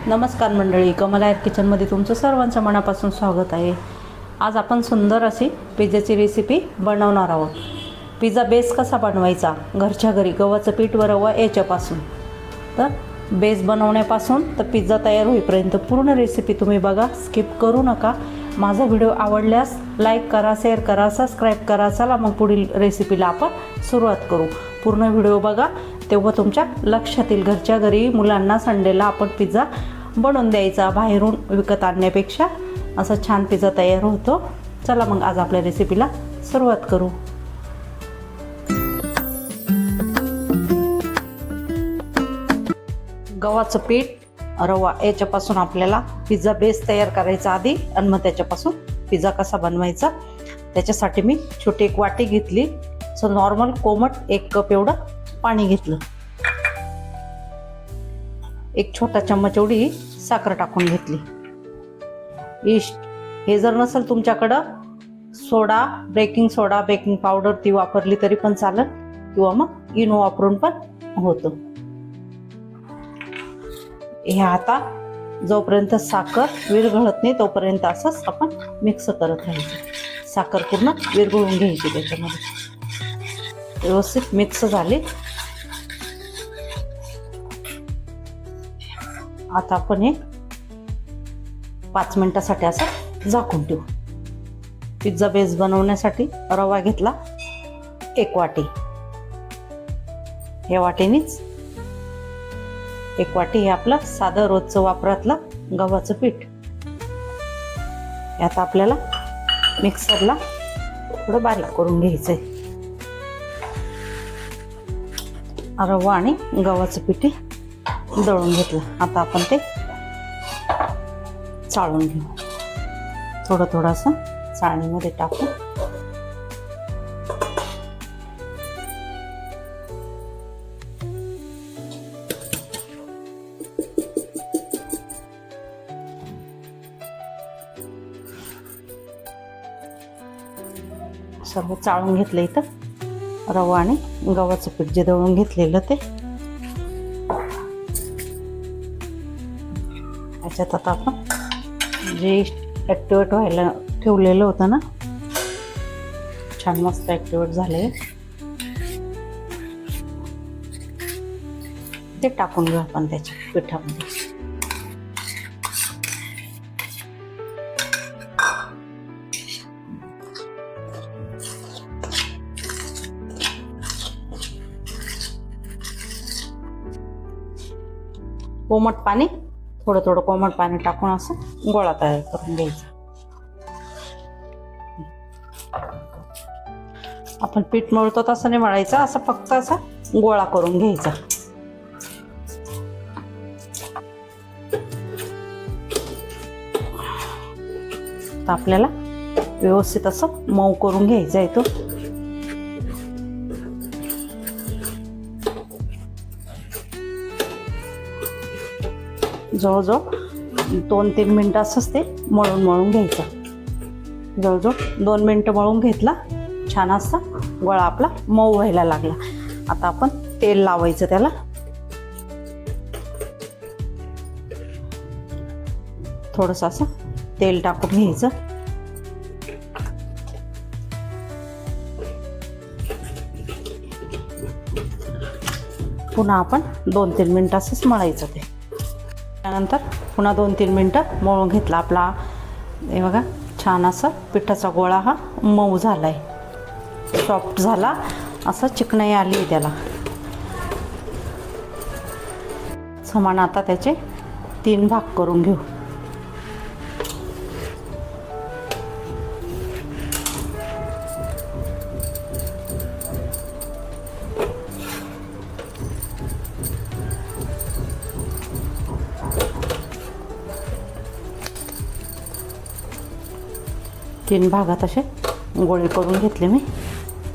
नमस्कार मंडळी, कमला ॲट किचनमध्ये तुमचं सर्वांचं मनापासून स्वागत आहे। आज आपण सुंदर अशी पिझ्झाची रेसिपी बनवणार आहोत। पिझ्झा बेस कसा बनवायचा घरच्या घरी गव्हाचं पीठ व रवा याच्यापासून। तर बेस बनवण्यापासून तर पिझ्झा तयार होईपर्यंत पूर्ण रेसिपी तुम्ही बघा, स्किप करू नका। माझा व्हिडिओ आवडल्यास लाईक करा, शेअर करा, सबस्क्राईब करा। चला मग पुढील रेसिपीला आपण सुरुवात करू। पूर्ण व्हिडिओ बघा, तेव्हा तुमच्या लक्षात येईल। घरच्या घरी मुलांना संडेला आपण पिझ्झा बनवून द्यायचा, बाहेरून विकत आणण्यापेक्षा असा छान पिझ्झा तयार होतो। चला मग आज आपल्या रेसिपीला सुरुवात करू। गव्हाचं पीठ, रवा याच्यापासून आपल्याला पिझ्झा बेस तयार करायचा आधी, आणि मग त्याच्यापासून पिझ्झा कसा बनवायचा त्याच्यासाठी मी छोटी एक वाटी घेतली। सो नॉर्मल कोमट 1 कप एवढं पाणी घेतलं। एक छोटा चम्मच एवढी साखर टाकून घेतली। इस्ट हे जर नसेल तुमच्याकडं सोडा, बेकिंग सोडा, बेकिंग पावडर ती वापरली तरी पण चालेल, किंवा मग इनो वापरून पण होतं। हे आता जोपर्यंत साखर विरघळत नाही तोपर्यंत असंच आपण मिक्स करत राहायचं। साखर पूर्ण विरघळून घ्यायची त्याच्यामध्ये। व्यवस्थित मिक्स झाली। आता आपण हे 5 मिनिटासाठी असं झाकून ठेवू। पिझ्झा बेस बनवण्यासाठी रवा घेतला 1 वाटी। या वाटीनेच 1 वाटी हे आपलं साधं रोजचं वापरातलं गव्हाचं पीठ। यात आपल्याला मिक्सरला थोडं बारीक करून घ्यायचंय। रवा आणि गव्हाचं पीठ दळून घेतलं। आता आपण ते चाळून घेऊ। थोडं थोडंसं चाळणीमध्ये टाकू। सर्व चाळून घेतलं। इथं रवा आणि गव्हाचं पीठ जे दळून घेतलेलं ते याच्यात आता आपण जे ॲक्टिवेट व्हायला ठेवलेलं होतं ना, छान मस्त ॲक्टिवेट झाले, ते टाकून घेऊ आपण त्याच्या पिठामध्ये। कोमट पाणी, थोडं थोडं कोमट पाणी टाकून असं गोळा तयार करून घ्यायचा। आपण पीठ मळतो तसं नाही मळायचं, असं फक्त असा गोळा करून घ्यायचा। तर आपल्याला व्यवस्थित असं मऊ करून घ्यायचा आहे तो। जवळजवळ 2-3 मिनटं असंच ते मळून घ्यायचं। जवळजवळ 2 मिनटं मळून घेतला, छान असा गोळा आपला मऊ व्हायला लागला। आता आपण तेल लावायचं त्याला। थोडंसं असं तेल टाकून घ्यायचं। पुन्हा आपण 2-3 मिनटं असंच मळायचं ते। त्यानंतर पुन्हा 2-3 मिनटं मळून घेतला आपला। हे बघा, छान असा पिठाचा गोळा हा मऊ झालाय, सॉफ्ट झाला, असं चिकनाई आली त्याला। समान आता त्याचे 3 भाग करून घेऊ। तीन भागात असे गोळे करून घेतले मी।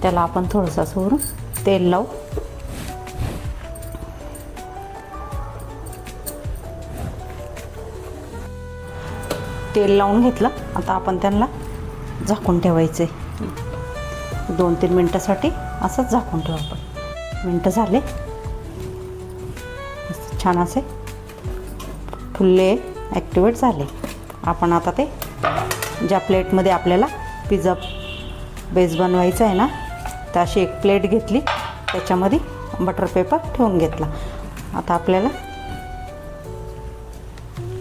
त्याला आपण थोडंसं असं वरून तेल लावू। तेल लावून घेतलं। आता आपण त्यांना झाकून ठेवायचे 2-3 मिनटासाठी। असंच झाकून ठेवू आपण। मिनटं झाले, छान असे फुलले, ॲक्टिवेट झाले. आपण आता ते ज्या प्लेटमध्ये आपल्याला पिझ्झा बेस बनवायचा आहे ना, तर अशी एक प्लेट घेतली, त्याच्यामध्ये बटर पेपर ठेवून घेतला. आता आपल्याला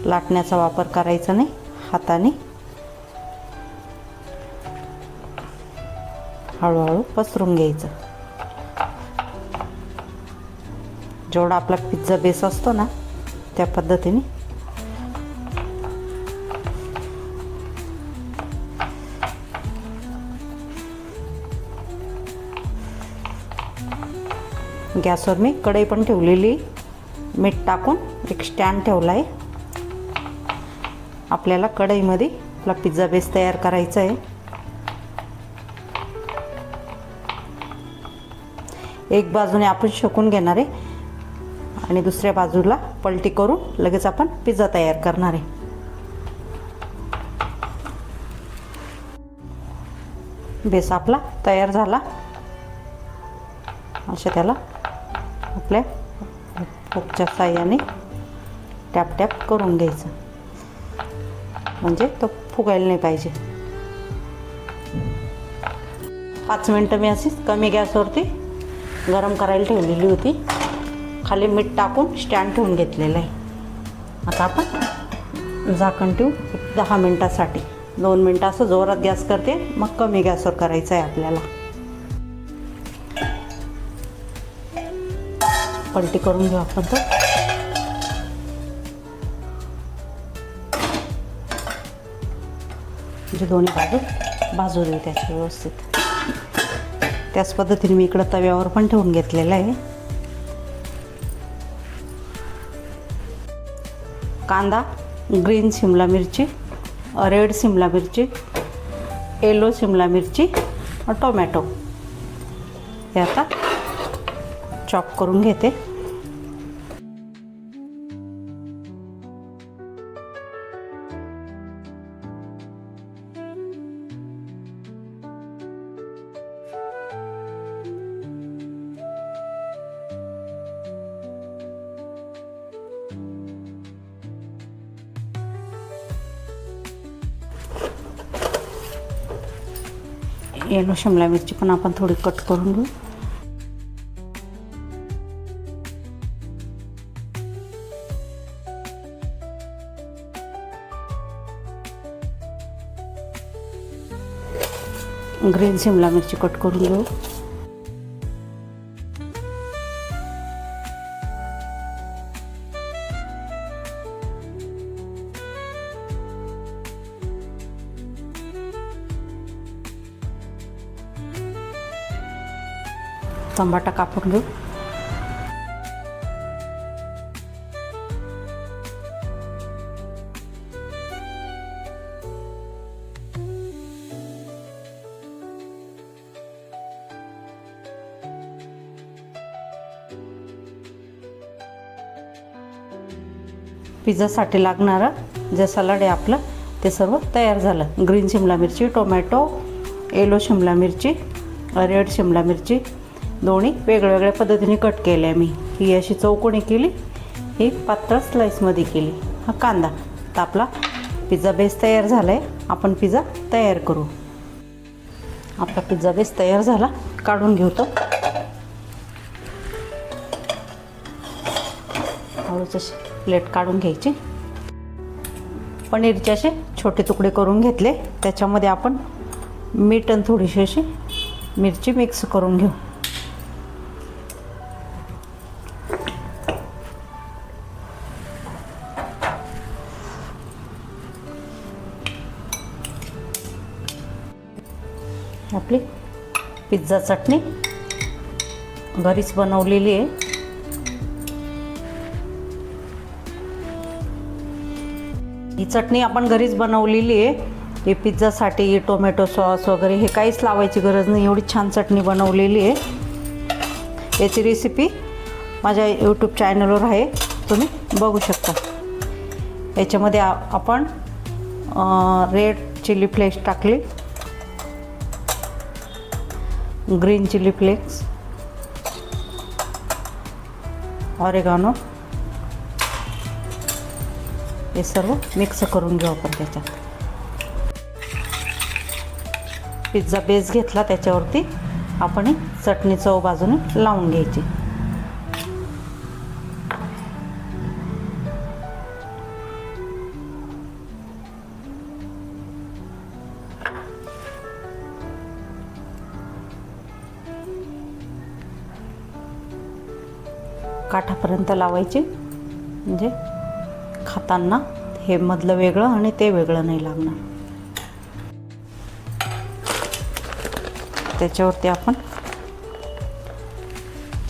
लाटण्याचा वापर करायचा नाही, हाताने हळूहळू पसरून घ्यायचं. जेवढा आपला पिझ्झा बेस असतो ना, त्या पद्धतीने गॅसवर मी कढई पण ठेवलेली, मीठ टाकून एक स्टँड ठेवला आहे. आपल्याला कढईमध्ये आपला पिझ्झा बेस तयार करायचा आहे. एक बाजूने आपण शेकून घेणार आहे आणि दुसऱ्या बाजूला पलटी करून लगेच आपण पिझ्झा तयार करणार आहे. बेस आपला तयार झाला. अशा त्याला आपल्या फोकच्या साहाय्याने टॅप टॅप करून घ्यायचं, म्हणजे तो फुगायला नाही पाहिजे. 5 मिनटं मी अशीच कमी गॅसवरती गरम करायला ठेवलेली होती. खाली मीठ टाकून स्टँड ठेवून घेतलेलं आहे. आता आपण झाकण ठेवू 10 मिनटासाठी. 2 मिनटं असं जोरात गॅस करते, मग कमी गॅसवर करायचं आहे आपल्याला. पलटी करून घेऊ आपण तर. म्हणजे दोन्ही बाजू भाजू देऊ त्याची व्यवस्थित. त्याच पद्धतीने मी इकडं तव्यावर पण ठेवून घेतलेलं आहे. कांदा, ग्रीन शिमला मिरची, रेड शिमला मिरची, येलो शिमला मिरची, टोमॅटो हे आता चॉप करून घेते. येलो शिमला मिरची पण आपण थोडी कट करून घेऊ. ग्रीन शिमला मिरची कट करून घेऊ. टमाटा कापून घेऊ. पिझ्झासाठी लागणारं जे सलाड आहे आपलं ते सर्व तयार झालं. ग्रीन शिमला मिरची, टोमॅटो, येलो शिमला मिरची, रेड शिमला मिरची दोन्ही वेगवेगळ्या पद्धतीने कट केल्या मी. ही अशी चौकोनी केली, ही पातळ स्लाईसमध्ये केली. हा कांदा. तर आपला पिझ्झा बेस तयार झाला आहे. आपण पिझ्झा तयार करू. आपला पिझ्झा बेस तयार झाला, काढून घेऊ तो. हळूच अशी प्लेट काढून घ्यायची. पनीरचे असे छोटे तुकडे करून घेतले. त्याच्यामध्ये आपण मीठ आणि थोडीशी अशी मिरची मिक्स करून घेऊ. आपली पिझ्झा चटणी घरीच बनवलेली आहे. ही चटणी आपण घरीच बनवलेली आहे. हे पिझ्झासाठी टोमॅटो सॉस वगैरे हे काहीच लावायची गरज नाही, एवढी छान चटणी बनवलेली आहे. याची रेसिपी माझ्या यूट्यूब चॅनलवर आहे, तुम्ही बघू शकता. याच्यामध्ये आपण रेड चिली फ्लेक्स टाकले, ग्रीन चिली फ्लेक्स, ऑरेगानो, हे सर्व मिक्स करून घेऊ आपण त्याच्यात. पिझ्झा बेस घेतला, त्याच्यावरती आपण चटणी चव बाजूने लावून घ्यायची. काठापर्यंत लावायची, म्हणजे खाताना हे मधलं वेगळं आणि ते वेगळं नाही लागणार. त्याच्यावरती आपण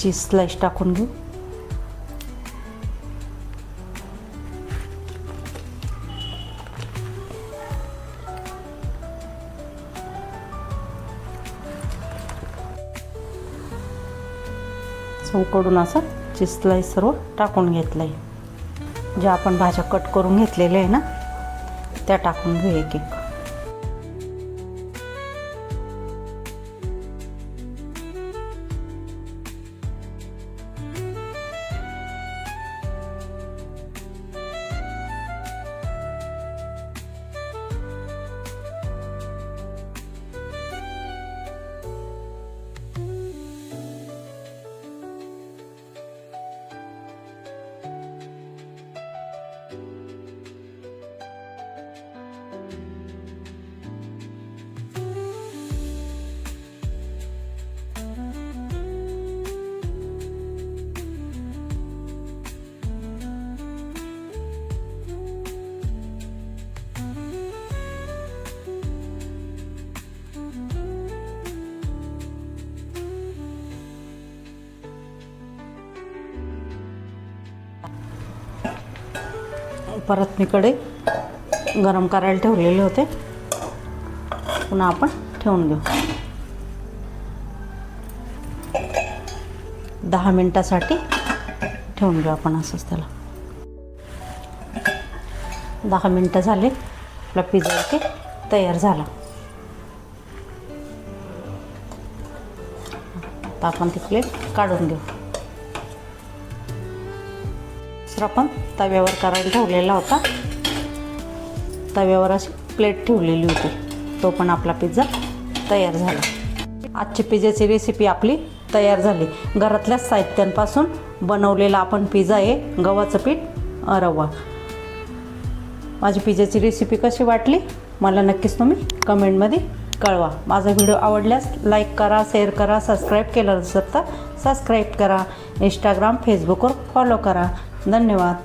चीज स्लाइस टाकून घेऊ. चौकडून असं चीज स्लाइस सर्व टाकून घेतलं आहे. ज्या आपण भाज्या कट करून घेतलेल्या आहे ना, त्या टाकून घेऊ एक एक. परत मी कढई गरम करायला ठेवलेले होते, पुन्हा आपण ठेवून घेऊ. 10 मिनिटासाठी ठेवून घेऊ आपण असंच त्याला. 10 मिनिटं झाले, आपला पिझ्झा इथे तयार झाला. आता आपण ती प्लेट काढून घेऊ. दुसरा पण तव्यावर करायला ठेवलेला होता, तव्यावर अशी प्लेट ठेवलेली होती, तो पण आपला पिझ्झा तयार झाला. आजची पिझ्झाची रेसिपी आपली तयार झाली. घरातल्याच साहित्यांपासून बनवलेला आपण पिझ्झा आहे, गव्हाचं पीठ, रवा. माझी पिझ्झाची रेसिपी कशी वाटली मला नक्कीच तुम्ही कमेंटमध्ये कळवा. माझा व्हिडिओ आवडल्यास लाईक करा, शेअर करा, सबस्क्राईब केलं नसेल तर सबस्क्राईब करा. इंस्टाग्राम, फेसबुकवर फॉलो करा. धन्यवाद.